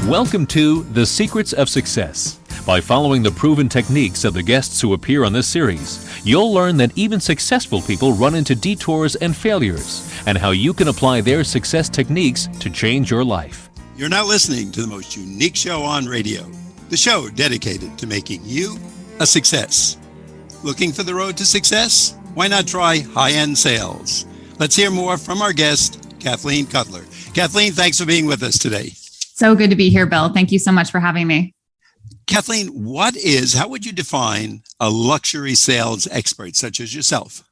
Welcome to The Secrets of Success. By following the proven techniques of the guests who appear on this series, you'll learn that even successful people run into detours and failures, and how you can apply their success techniques to change your life. You're now listening to the most unique show on radio, the show dedicated to making you a success. Looking for the road to success? Why not try high-end sales? Let's hear more from our guest, Kathleen Cutler. Kathleen, thanks for being with us today. So good to be here, Bill. Thank you so much for having me. Kathleen, how would you define a luxury sales expert such as yourself?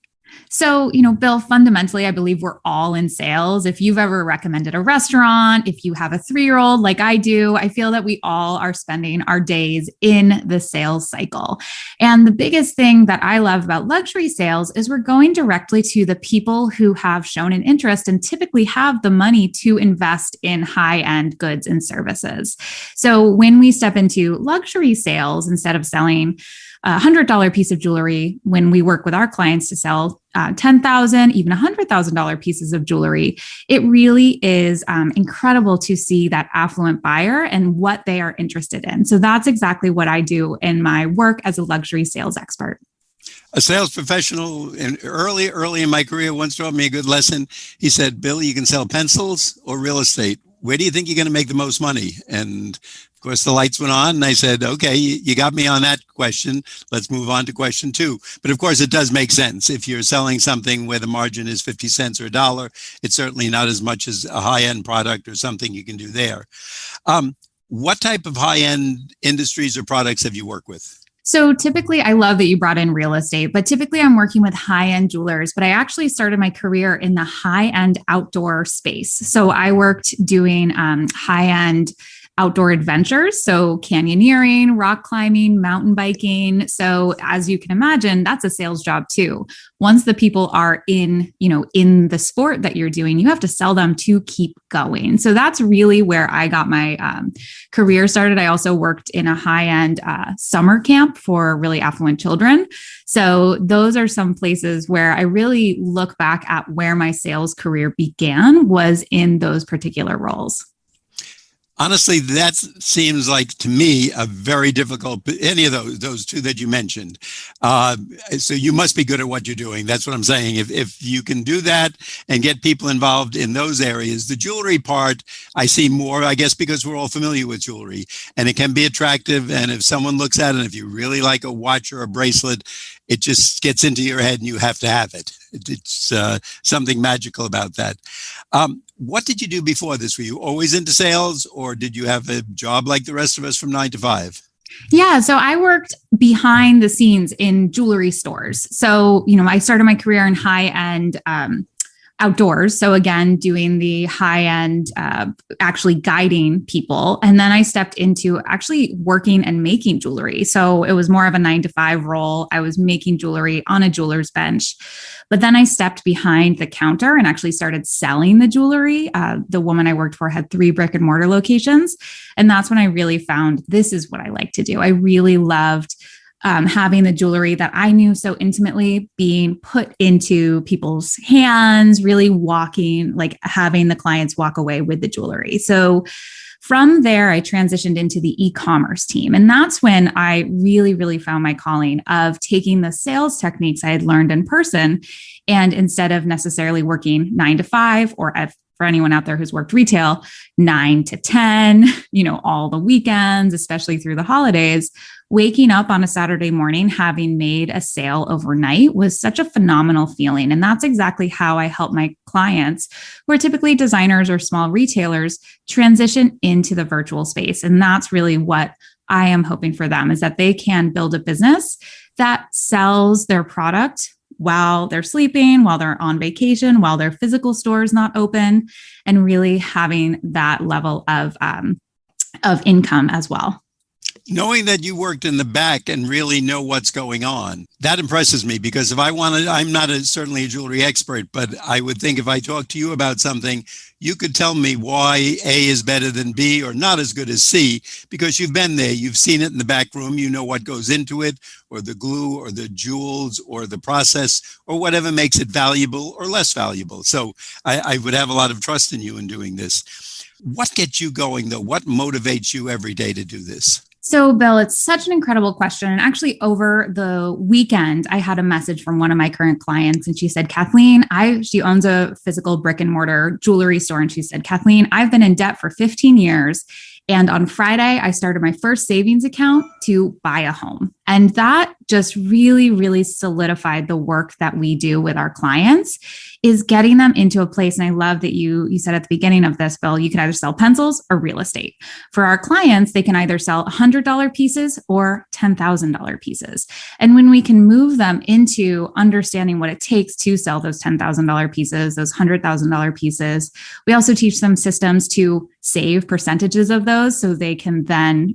So, Bill, fundamentally, I believe we're all in sales. If you've ever recommended a restaurant, if you have a 3-year-old like I do, I feel that we all are spending our days in the sales cycle. And the biggest thing that I love about luxury sales is we're going directly to the people who have shown an interest and typically have the money to invest in high-end goods and services. So when we step into luxury sales, instead of selling a $100 piece of jewelry, when we work with our clients to sell $10,000, even $100,000 pieces of jewelry, it really is incredible to see that affluent buyer and what they are interested in. So that's exactly what I do in my work as a luxury sales expert. A sales professional early in my career once taught me a good lesson. He said, Bill, you can sell pencils or real estate. Where do you think you're going to make the most money? And of course, the lights went on and I said, okay, you got me on that question. Let's move on to question 2. But of course, it does make sense. If you're selling something where the margin is 50 cents or $1, it's certainly not as much as a high-end product or something you can do there. What type of high-end industries or products have you worked with? So typically, I love that you brought in real estate, but typically I'm working with high-end jewelers, but I actually started my career in the high-end outdoor space. So I worked doing high-end outdoor adventures. So canyoneering, rock climbing, mountain biking. So as you can imagine, that's a sales job too. Once the people are in the sport that you're doing, you have to sell them to keep going. So that's really where I got my career started. I also worked in a high-end summer camp for really affluent children. So those are some places where I really look back at where my sales career began, was in those particular roles. Honestly, that seems like to me a very difficult, any of those 2 that you mentioned. So you must be good at what you're doing. That's what I'm saying. If you can do that and get people involved in those areas, the jewelry part, I see more, I guess, because we're all familiar with jewelry and it can be attractive. And if someone looks at it, and if you really like a watch or a bracelet, it just gets into your head and you have to have it. It's something magical about that. What did you do before this? Were you always into sales, or did you have a job like the rest of us from 9 to 5? Yeah. So I worked behind the scenes in jewelry stores. So, I started my career in high-end outdoors. So again, doing the high-end, actually guiding people. And then I stepped into actually working and making jewelry. So it was more of a 9 to 5 role. I was making jewelry on a jeweler's bench. But then I stepped behind the counter and actually started selling the jewelry. The woman I worked for had 3 brick and mortar locations. And that's when I really found this is what I like to do. I really loved having the jewelry that I knew so intimately being put into people's hands, really having the clients walk away with the jewelry. So from there, I transitioned into the e-commerce team. And that's when I really, really found my calling of taking the sales techniques I had learned in person. And instead of necessarily working 9 to 5, or for anyone out there who's worked retail, 9 to 10, all the weekends, especially through the holidays, waking up on a Saturday morning, having made a sale overnight was such a phenomenal feeling. And that's exactly how I help my clients, who are typically designers or small retailers, transition into the virtual space. And that's really what I am hoping for them, is that they can build a business that sells their product while they're sleeping, while they're on vacation, while their physical store is not open, and really having that level of income as well. Knowing that you worked in the back and really know what's going on, that impresses me, because if I wanted, I'm not certainly a jewelry expert, but I would think if I talked to you about something, you could tell me why A is better than B or not as good as C, because you've been there, you've seen it in the back room, you know what goes into it, or the glue or the jewels or the process or whatever makes it valuable or less valuable. So I would have a lot of trust in you in doing this. What gets you going, though? What motivates you every day to do this? So, Bill, it's such an incredible question. And actually, over the weekend, I had a message from one of my current clients, and she said, Kathleen, she owns a physical brick and mortar jewelry store. And she said, Kathleen, I've been in debt for 15 years. And on Friday, I started my first savings account to buy a home. And that just really, really solidified the work that we do with our clients, is getting them into a place. And I love that you said at the beginning of this, Bill, you can either sell pencils or real estate. For our clients, they can either sell $100 pieces or $10,000 pieces. And when we can move them into understanding what it takes to sell those $10,000 pieces, those $100,000 pieces, we also teach them systems to save percentages of those so they can then,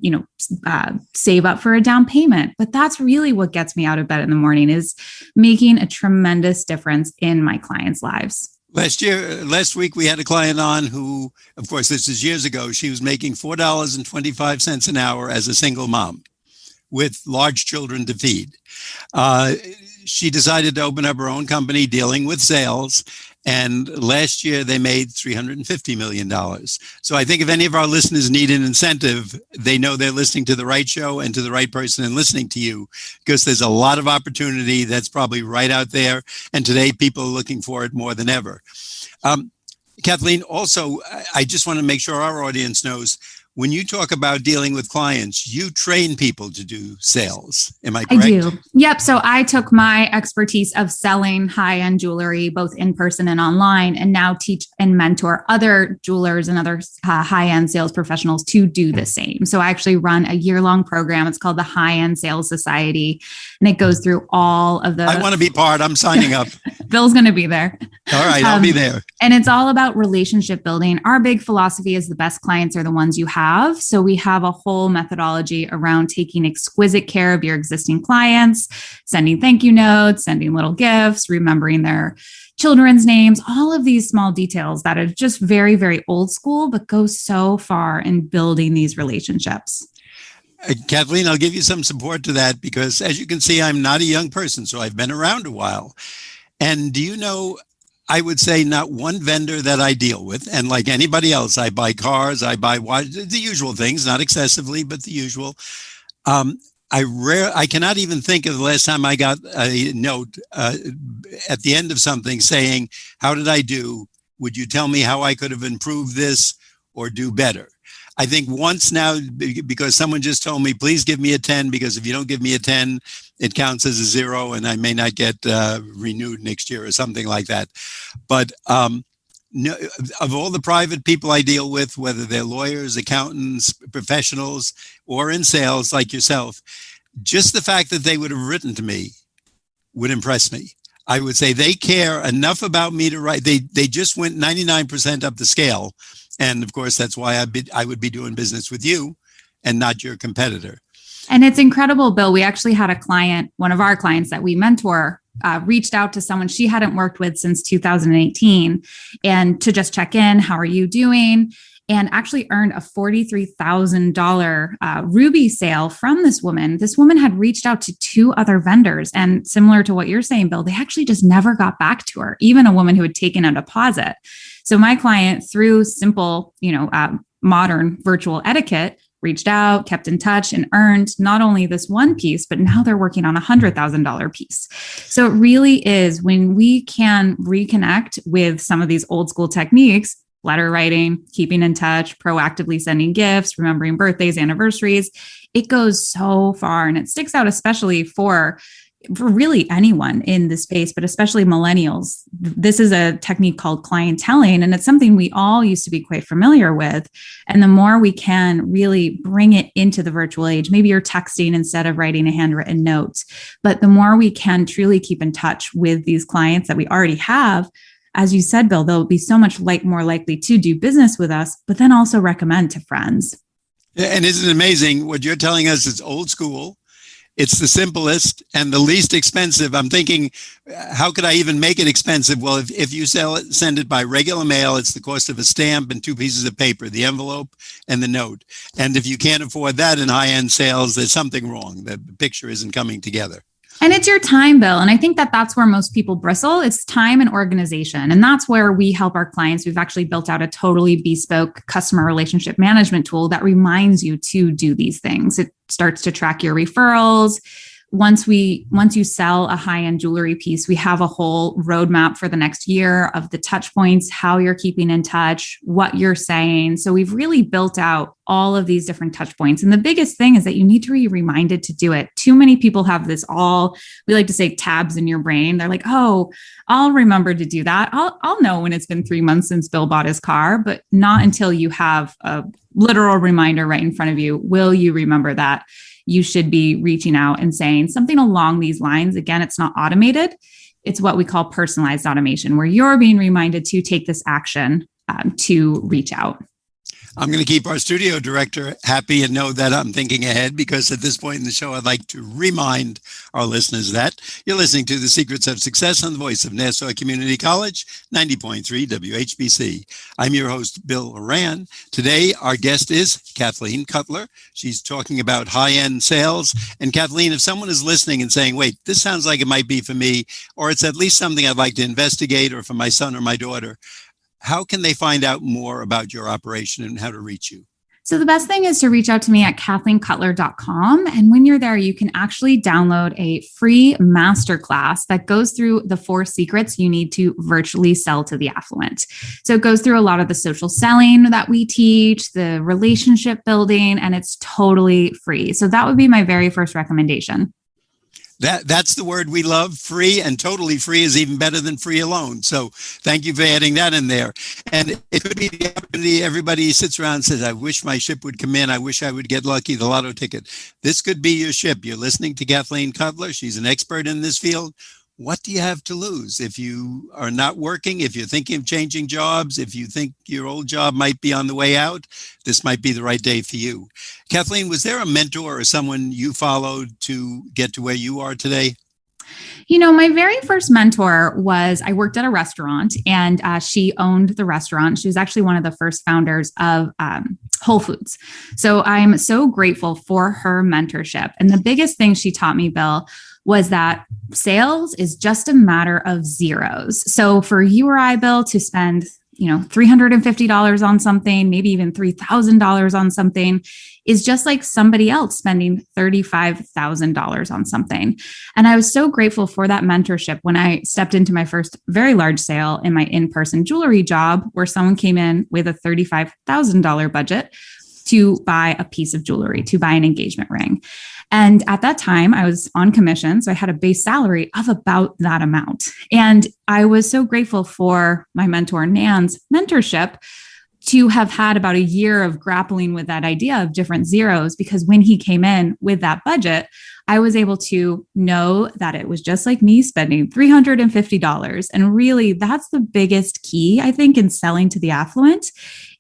save up for a down payment. But that's really what gets me out of bed in the morning, is making a tremendous difference in my clients' lives. Last week, we had a client on who, of course, this is years ago, she was making $4.25 an hour as a single mom with large children to feed. She decided to open up her own company dealing with sales. And last year they made $350 million. So I think if any of our listeners need an incentive, they know they're listening to the right show and to the right person and listening to you, because there's a lot of opportunity that's probably right out there. And today people are looking for it more than ever. Kathleen, also, I just want to make sure our audience knows, when you talk about dealing with clients, you train people to do sales. Am I correct? I do. Yep. So I took my expertise of selling high-end jewelry, both in person and online, and now teach and mentor other jewelers and other high-end sales professionals to do the same. So I actually run a year-long program. It's called the High-End Sales Society, and it goes through all of the... I want to be part. I'm signing up. Bill's going to be there. All right. I'll be there. And it's all about relationship building. Our big philosophy is the best clients are the ones you have. So we have a whole methodology around taking exquisite care of your existing clients, sending thank you notes, sending little gifts, remembering their children's names, all of these small details that are just very, very old school, but go so far in building these relationships. Kathleen, I'll give you some support to that, because as you can see, I'm not a young person, so I've been around a while. And do you know, I would say not one vendor that I deal with, and like anybody else, I buy cars, I buy watches, the usual things, not excessively, but the usual. I cannot even think of the last time I got a note at the end of something saying, how did I do? Would you tell me how I could have improved this or do better? I think once now, because someone just told me, please give me a 10, because if you don't give me a 10, it counts as a 0 and I may not get renewed next year or something like that. But no, of all the private people I deal with, whether they're lawyers, accountants, professionals, or in sales like yourself, just the fact that they would have written to me would impress me. I would say they care enough about me to write. They just went 99% up the scale. And of course, that's why I would be doing business with you and not your competitor. And it's incredible, Bill. We actually had a client, one of our clients that we mentor, reached out to someone she hadn't worked with since 2018 and to just check in. How are you doing? And actually earned a $43,000 ruby sale from this woman. This woman had reached out to 2 other vendors. And similar to what you're saying, Bill, they actually just never got back to her, even a woman who had taken a deposit. So my client, through simple, modern virtual etiquette, reached out, kept in touch, and earned not only this one piece, but now they're working on a $100,000 piece. So it really is, when we can reconnect with some of these old school techniques, letter writing, keeping in touch, proactively sending gifts, remembering birthdays, anniversaries, it goes so far. And it sticks out, especially for really anyone in the space, but especially millennials. This is a technique called clienteling, and it's something we all used to be quite familiar with. And the more we can really bring it into the virtual age, maybe you're texting instead of writing a handwritten note, but the more we can truly keep in touch with these clients that we already have, as you said, Bill, they'll be so much more likely to do business with us, but then also recommend to friends. And isn't it amazing what you're telling us? It's old school. It's the simplest and the least expensive. I'm thinking, how could I even make it expensive? Well, if you send it by regular mail, it's the cost of a stamp and 2 pieces of paper, the envelope and the note. And if you can't afford that in high-end sales, there's something wrong. The picture isn't coming together. And it's your time, Bill. And I think that that's where most people bristle. It's time and organization. And that's where we help our clients. We've actually built out a totally bespoke customer relationship management tool that reminds you to do these things. It starts to track your referrals. Once you sell a high-end jewelry piece, we have a whole roadmap for the next year of the touch points, how you're keeping in touch, what you're saying. So we've really built out all of these different touch points. And the biggest thing is that you need to be reminded to do it. Too many people have we like to say tabs in your brain. They're like, oh, I'll remember to do that. I'll know when it's been 3 months since Bill bought his car, but not until you have a literal reminder right in front of you will you remember that. You should be reaching out and saying something along these lines. Again, it's not automated. It's what we call personalized automation, where you're being reminded to take this action to reach out. I'm going to keep our studio director happy and know that I'm thinking ahead, because at this point in the show, I'd like to remind our listeners that you're listening to The Secrets of Success on the voice of Nassau Community College, 90.3 WHPC. I'm your host, Bill Horan. Today, our guest is Kathleen Cutler. She's talking about high-end sales. And Kathleen, if someone is listening and saying, wait, this sounds like it might be for me, or it's at least something I'd like to investigate, or for my son or my daughter, how can they find out more about your operation and how to reach you? So the best thing is to reach out to me at KathleenCutler.com. And when you're there, you can actually download a free masterclass that goes through the 4 secrets you need to virtually sell to the affluent. So it goes through a lot of the social selling that we teach, the relationship building, and it's totally free. So that would be my very first recommendation. That's the word we love. Free, and totally free is even better than free alone. So thank you for adding that in there. And it could be the opportunity. Everybody sits around and says, I wish my ship would come in. I wish I would get lucky, the lotto ticket. This could be your ship. You're listening to Kathleen Cutler. She's an expert in this field. What do you have to lose? If you are not working, if you're thinking of changing jobs, if you think your old job might be on the way out, this might be the right day for you. Kathleen, was there a mentor or someone you followed to get to where you are today? You know, my very first mentor I worked at a restaurant, and she owned the restaurant. She was actually one of the first founders of Whole Foods. So I'm so grateful for her mentorship. And the biggest thing she taught me, Bill, was that sales is just a matter of zeros. So for you or I, Bill, to spend, $350 on something, maybe even $3,000 on something, is just like somebody else spending $35,000 on something. And I was so grateful for that mentorship when I stepped into my first very large sale in my in-person jewelry job, where someone came in with a $35,000 budget to buy a piece of jewelry, to buy an engagement ring. And at that time, I was on commission, so I had a base salary of about that amount. And I was so grateful for my mentor, Nan's mentorship, to have had about a year of grappling with that idea of different zeros, because when he came in with that budget, I was able to know that it was just like me spending $350. And really, that's the biggest key, I think, in selling to the affluent,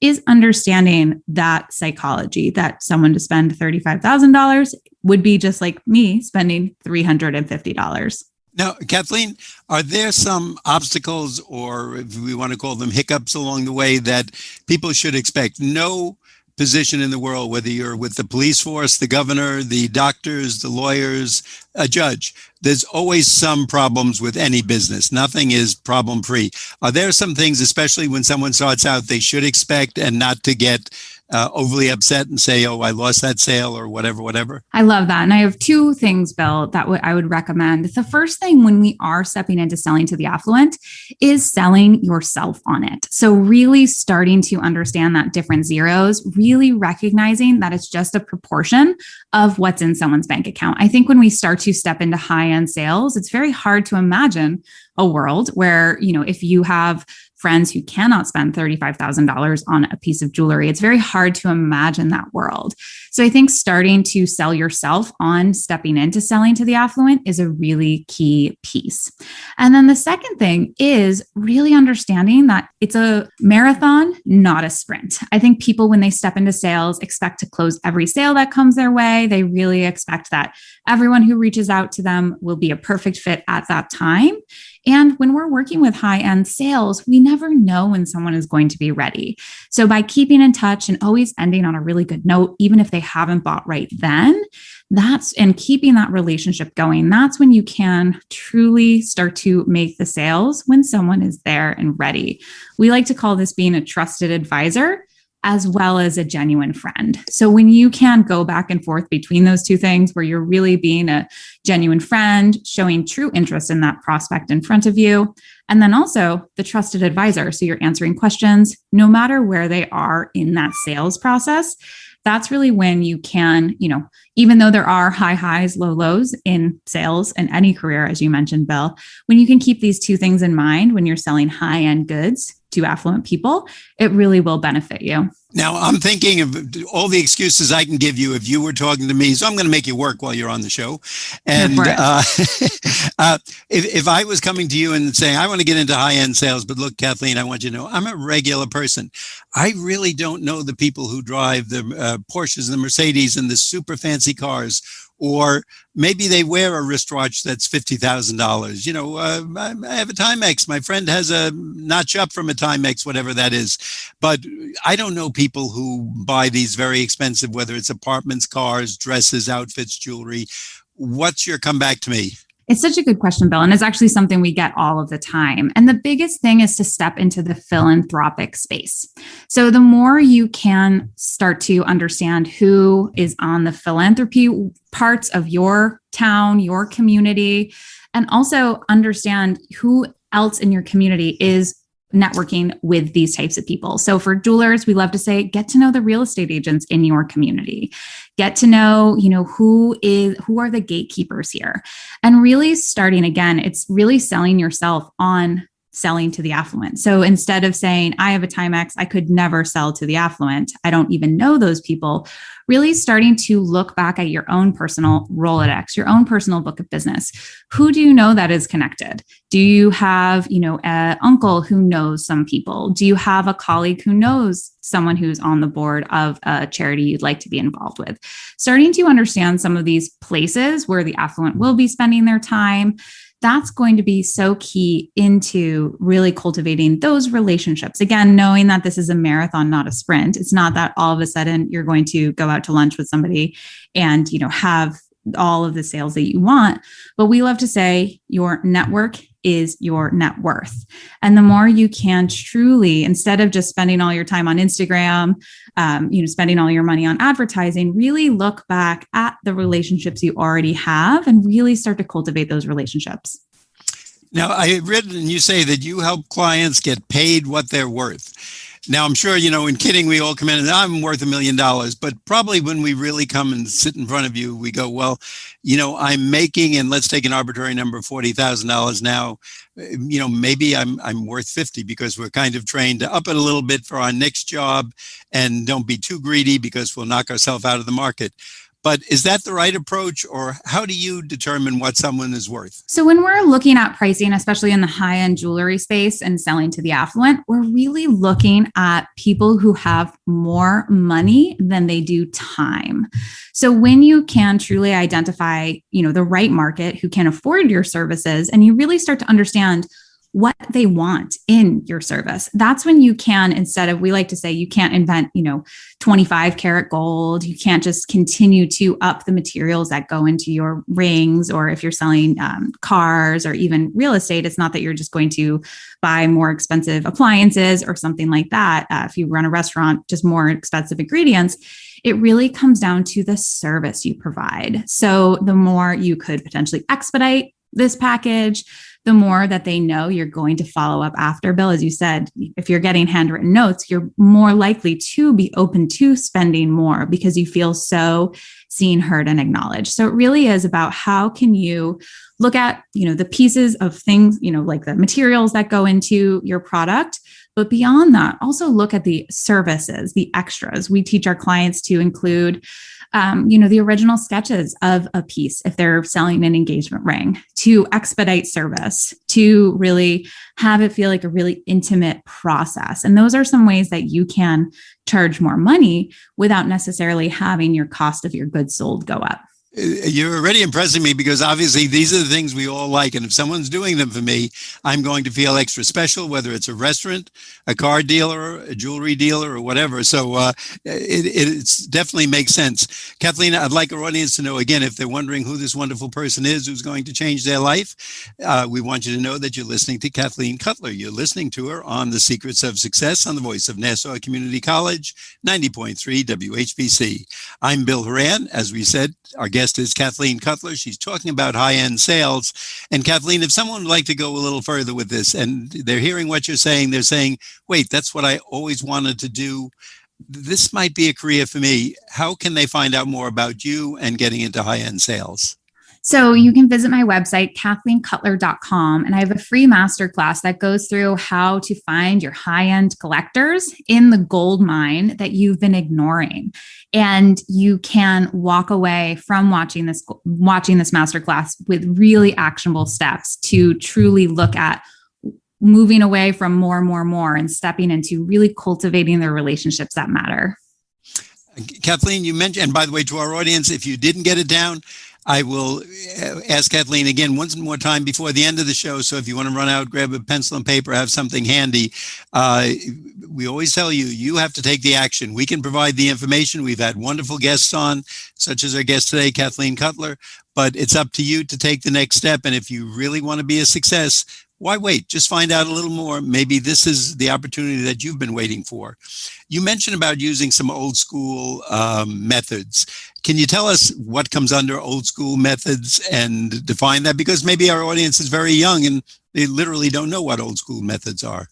is understanding that psychology, that someone to spend $35,000 would be just like me spending $350. Now, Kathleen, are there some obstacles, or if we want to call them hiccups, along the way that people should expect? No position in the world, whether you're with the police force, the governor, the doctors, the lawyers, a judge, there's always some problems with any business. Nothing is problem free. Are there some things, especially when someone starts out, they should expect, and not to get overly upset and say, oh, I lost that sale or whatever? I love that. And I have 2 things, Bill, that I would recommend. The first thing, when we are stepping into selling to the affluent, is selling yourself on it. So really starting to understand that different zeros, really recognizing that it's just a proportion of what's in someone's bank account. I think when we start to step into high-end sales, it's very hard to imagine a world where, if you have friends who cannot spend $35,000 on a piece of jewelry, it's very hard to imagine that world. So I think starting to sell yourself on stepping into selling to the affluent is a really key piece. And then the second thing is really understanding that it's a marathon, not a sprint. I think people, when they step into sales, expect to close every sale that comes their way. They really expect that everyone who reaches out to them will be a perfect fit at that time. And when we're working with high-end sales, we never know when someone is going to be ready. So by keeping in touch and always ending on a really good note, even if they haven't bought right then, and keeping that relationship going, that's when you can truly start to make the sales, when someone is there and ready. We like to call this being a trusted advisor as well as a genuine friend. So when you can go back and forth between those two things, where you're really being a genuine friend, showing true interest in that prospect in front of you, and then also the trusted advisor. So you're answering questions no matter where they are in that sales process. That's really when you can, even though there are high highs, low lows in sales and any career, as you mentioned, Bill, when you can keep these two things in mind when you're selling high-end goods to affluent people, it really will benefit you. Now, I'm thinking of all the excuses I can give you if you were talking to me. So I'm going to make you work while you're on the show. And if I was coming to you and saying, I want to get into high-end sales, but look, Kathleen, I want you to know I'm a regular person. I really don't know the people who drive the Porsches and the Mercedes and the super fancy cars. Or maybe they wear a wristwatch that's $50,000. I have a Timex. My friend has a notch up from a Timex, whatever that is. But I don't know people who buy these very expensive, whether it's apartments, cars, dresses, outfits, jewelry. What's your comeback to me? It's such a good question, Bill. And it's actually something we get all of the time. And the biggest thing is to step into the philanthropic space. So the more you can start to understand who is on the philanthropy parts of your town, your community, and also understand who else in your community is networking with these types of people. So for jewelers, we love to say, get to know the real estate agents in your community. Get to know, who are the gatekeepers here. And really starting again, it's really selling yourself on selling to the affluent. So instead of saying, I have a Timex, I could never sell to the affluent, I don't even know those people, really starting to look back at your own personal Rolodex, your own personal book of business. Who do you know that is connected? Do you have, an uncle who knows some people? Do you have a colleague who knows someone who's on the board of a charity you'd like to be involved with? Starting to understand some of these places where the affluent will be spending their time. That's going to be so key into really cultivating those relationships. Again, knowing that this is a marathon, not a sprint. It's not that all of a sudden you're going to go out to lunch with somebody and, have all of the sales that you want. But we love to say your network is your net worth. And the more you can truly, instead of just spending all your time on Instagram, spending all your money on advertising, really look back at the relationships you already have and really start to cultivate those relationships. Now, I read and you say that you help clients get paid what they're worth. Now, I'm sure, in kidding, we all come in and I'm worth $1 million, but probably when we really come and sit in front of you, we go, well, I'm making, and let's take an arbitrary number, $40,000 now. Maybe I'm worth 50 because we're kind of trained to up it a little bit for our next job and don't be too greedy because we'll knock ourselves out of the market. But is that the right approach, or how do you determine what someone is worth? So when we're looking at pricing, especially in the high-end jewelry space and selling to the affluent, we're really looking at people who have more money than they do time. So when you can truly identify, the right market who can afford your services, and you really start to understand what they want in your service, that's when you can, instead of, we like to say, you can't invent, 25 karat gold. You can't just continue to up the materials that go into your rings, or if you're selling cars or even real estate, it's not that you're just going to buy more expensive appliances or something like that. If you run a restaurant, just more expensive ingredients. It really comes down to the service you provide. So the more you could potentially expedite this package, the more that they know you're going to follow up after. Bill, as you said, if you're getting handwritten notes, you're more likely to be open to spending more because you feel so seen, heard, and acknowledged. So it really is about how can you look at, the pieces of things, like the materials that go into your product. But beyond that, also look at the services, the extras. We teach our clients to include the original sketches of a piece if they're selling an engagement ring, to expedite service, to really have it feel like a really intimate process. And those are some ways that you can charge more money without necessarily having your cost of your goods sold go up. You're already impressing me because obviously these are the things we all like. And if someone's doing them for me, I'm going to feel extra special, whether it's a restaurant, a car dealer, a jewelry dealer, or whatever. So it definitely makes sense. Kathleen, I'd like our audience to know, again, if they're wondering who this wonderful person is who's going to change their life, we want you to know that you're listening to Kathleen Cutler. You're listening to her on The Secrets of Success on the voice of Nassau Community College, 90.3 WHPC. I'm Bill Horan. As we said, our guest is Kathleen Cutler. She's talking about high-end sales. And Kathleen, if someone would like to go a little further with this and they're hearing what you're saying, they're saying, wait, that's what I always wanted to do. This might be a career for me. How can they find out more about you and getting into high-end sales? So you can visit my website, KathleenCutler.com, and I have a free masterclass that goes through how to find your high-end collectors in the gold mine that you've been ignoring. And you can walk away from watching this masterclass with really actionable steps to truly look at moving away from more, and stepping into really cultivating the relationships that matter. Kathleen, you mentioned, and by the way, to our audience, if you didn't get it down, I will ask Kathleen again once more time before the end of the show. So if you want to run out, grab a pencil and paper, have something handy. We always tell you, you have to take the action. We can provide the information. We've had wonderful guests on, such as our guest today, Kathleen Cutler, but it's up to you to take the next step. And if you really want to be a success, why wait? Just find out a little more. Maybe this is the opportunity that you've been waiting for. You mentioned about using some old school methods. Can you tell us what comes under old school methods and define that? Because maybe our audience is very young and they literally don't know what old school methods are.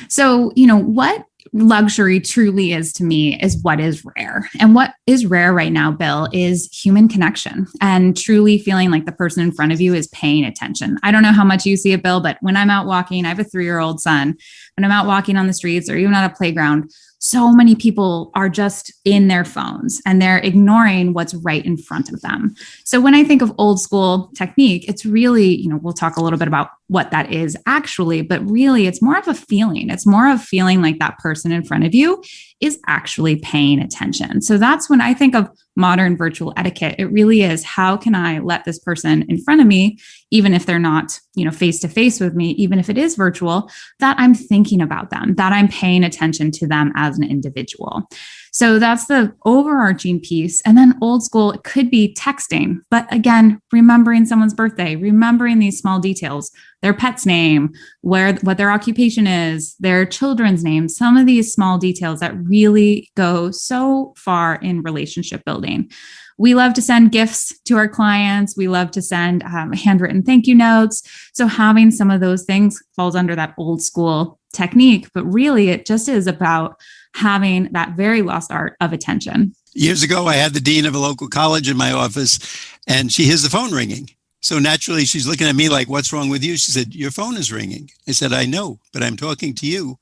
So, what luxury truly is to me is what is rare. And what is rare right now, Bill, is human connection and truly feeling like the person in front of you is paying attention. I don't know how much you see it, Bill, but when I'm out walking, I have a 3-year-old son. When I'm out walking on the streets or even at a playground, so many people are just in their phones and they're ignoring what's right in front of them. So when I think of old school technique, it's really, we'll talk a little bit about what that is actually, but really it's more of a feeling. It's more of feeling like that person in front of you is actually paying attention. So that's when I think of modern virtual etiquette. It really is, how can I let this person in front of me, even if they're not, face to face with me, even if it is virtual, that I'm thinking about them, that I'm paying attention to them as an individual. So that's the overarching piece. And then old school, it could be texting, but again, remembering someone's birthday, remembering these small details, their pet's name, what their occupation is, their children's names, some of these small details that really go so far in relationship building. We love to send gifts to our clients. We love to send handwritten thank you notes. So having some of those things falls under that old school technique, but really it just is about having that very lost art of attention. Years ago, I had the dean of a local college in my office and she hears the phone ringing. So naturally, she's looking at me like, what's wrong with you? She said, your phone is ringing. I said, I know, but I'm talking to you.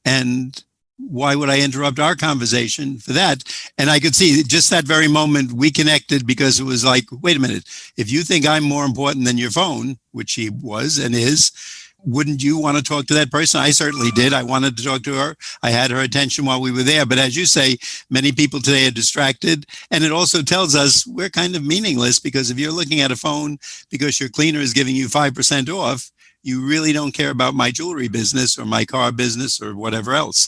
And why would I interrupt our conversation for that? And I could see just that very moment we connected because it was like, wait a minute, if you think I'm more important than your phone, which she was and is, wouldn't you want to talk to that person? I certainly did. I wanted to talk to her. I had her attention while we were there. But as you say, many people today are distracted. And it also tells us we're kind of meaningless because if you're looking at a phone because your cleaner is giving you 5% off, you really don't care about my jewelry business or my car business or whatever else.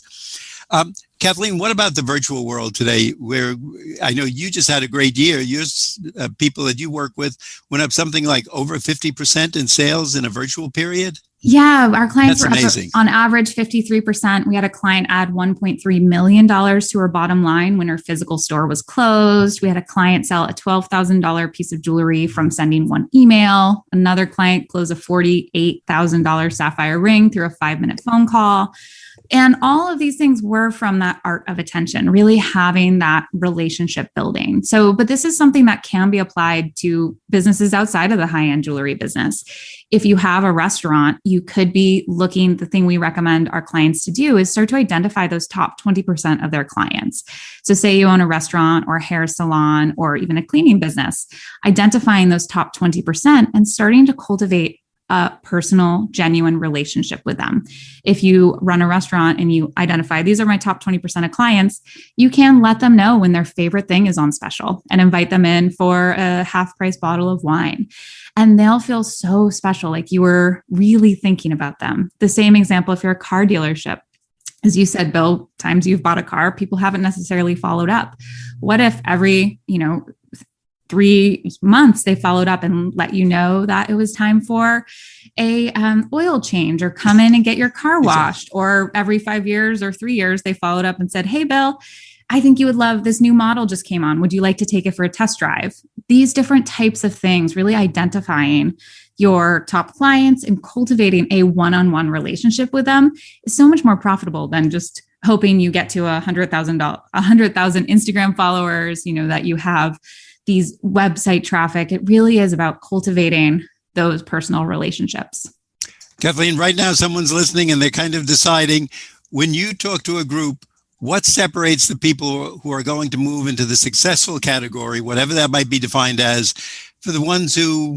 Kathleen, what about the virtual world today, where I know you just had a great year? Your people that you work with went up something like over 50% in sales in a virtual period? Yeah, our clients were up on average 53%. We had a client add $1.3 million to her bottom line when her physical store was closed. We had a client sell a $12,000 piece of jewelry from sending one email. Another client closed a $48,000 sapphire ring through a 5-minute phone call. And all of these things were from that art of attention, really having that relationship building. So, but this is something that can be applied to businesses outside of the high-end jewelry business. If you have a restaurant, you could be looking, the thing we recommend our clients to do is start to identify those top 20% of their clients. So say you own a restaurant or a hair salon or even a cleaning business, identifying those top 20% and starting to cultivate a personal, genuine relationship with them. If you run a restaurant and you identify, these are my top 20% of clients, you can let them know when their favorite thing is on special and invite them in for a half-price bottle of wine. And they'll feel so special, like you were really thinking about them. The same example, if you're a car dealership, as you said, Bill, times you've bought a car, people haven't necessarily followed up. What if every, 3 months they followed up and let you know that it was time for a oil change or come in and get your car washed? Or every 5 years or 3 years, they followed up and said, hey, Bill, I think you would love this new model just came on. Would you like to take it for a test drive? These different types of things, really identifying your top clients and cultivating a one-on-one relationship with them is so much more profitable than just hoping you get to 100,000 Instagram followers, that you have these website traffic. It really is about cultivating those personal relationships. Kathleen, right now someone's listening and they're kind of deciding, when you talk to a group, what separates the people who are going to move into the successful category, whatever that might be defined as, for the ones who,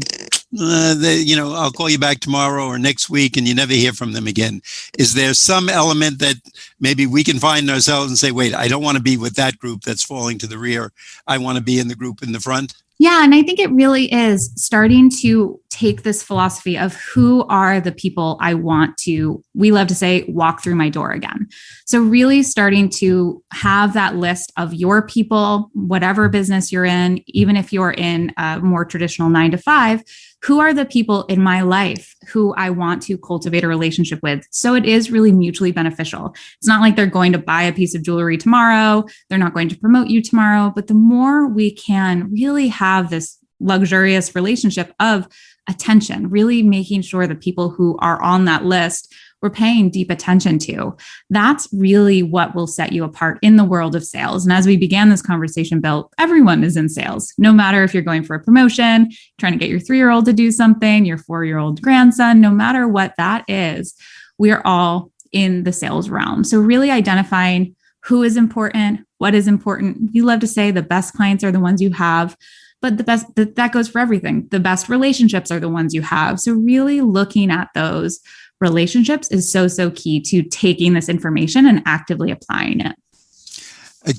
I'll call you back tomorrow or next week and you never hear from them again? Is there some element that maybe we can find ourselves and say, wait, I don't want to be with that group that's falling to the rear. I want to be in the group in the front? Yeah. And I think it really is starting to take this philosophy of who are the people I want to, we love to say, walk through my door again. So really starting to have that list of your people, whatever business you're in, even if you're in a more traditional 9-to-5, who are the people in my life who I want to cultivate a relationship with? So it is really mutually beneficial. It's not like they're going to buy a piece of jewelry tomorrow. They're not going to promote you tomorrow. But the more we can really have this luxurious relationship of attention, really making sure the people who are on that list we're paying deep attention to, that's really what will set you apart in the world of sales. And as we began this conversation, Bill, everyone is in sales, no matter if you're going for a promotion, trying to get your 3-year-old to do something, your 4-year-old grandson, no matter what that is, we are all in the sales realm. So really identifying who is important, what is important. You love to say the best clients are the ones you have, but the best, that goes for everything. The best relationships are the ones you have. So really looking at those relationships is so key to taking this information and actively applying it.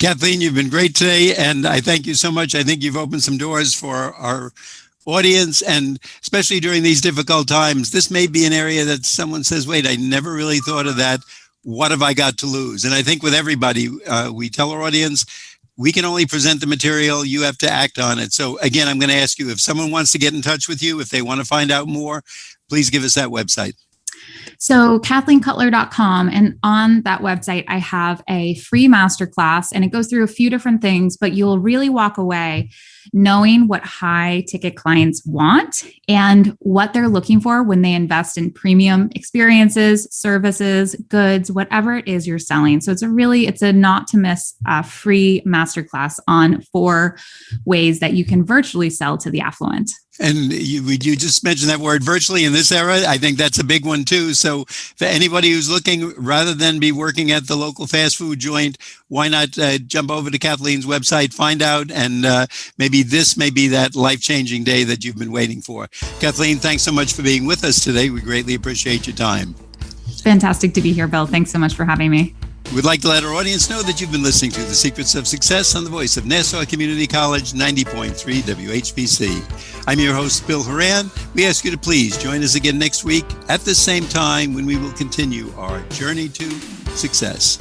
Kathleen, you've been great today, and I thank you so much. I think you've opened some doors for our audience, and especially during these difficult times, this may be an area that someone says, wait, I never really thought of that. What have I got to lose? And I think with everybody, we tell our audience, we can only present the material. You have to act on it. So again, I'm going to ask you, if someone wants to get in touch with you, if they want to find out more, please give us that website. So KathleenCutler.com, and on that website, I have a free masterclass, and it goes through a few different things, but you'll really walk away knowing what high ticket clients want and what they're looking for when they invest in premium experiences, services, goods, whatever it is you're selling. So it's a not to miss free masterclass on 4 ways that you can virtually sell to the affluent. And you just mentioned that word virtually in this era. I think that's a big one too. So for anybody who's looking, rather than be working at the local fast food joint, why not jump over to Kathleen's website, find out, and maybe this may be that life-changing day that you've been waiting for. Kathleen, thanks so much for being with us today. We greatly appreciate your time. It's fantastic to be here, Bill. Thanks so much for having me. We'd like to let our audience know that you've been listening to The Secrets of Success on the voice of Nassau Community College 90.3 WHPC. I'm your host, Bill Horan. We ask you to please join us again next week at the same time when we will continue our journey to success.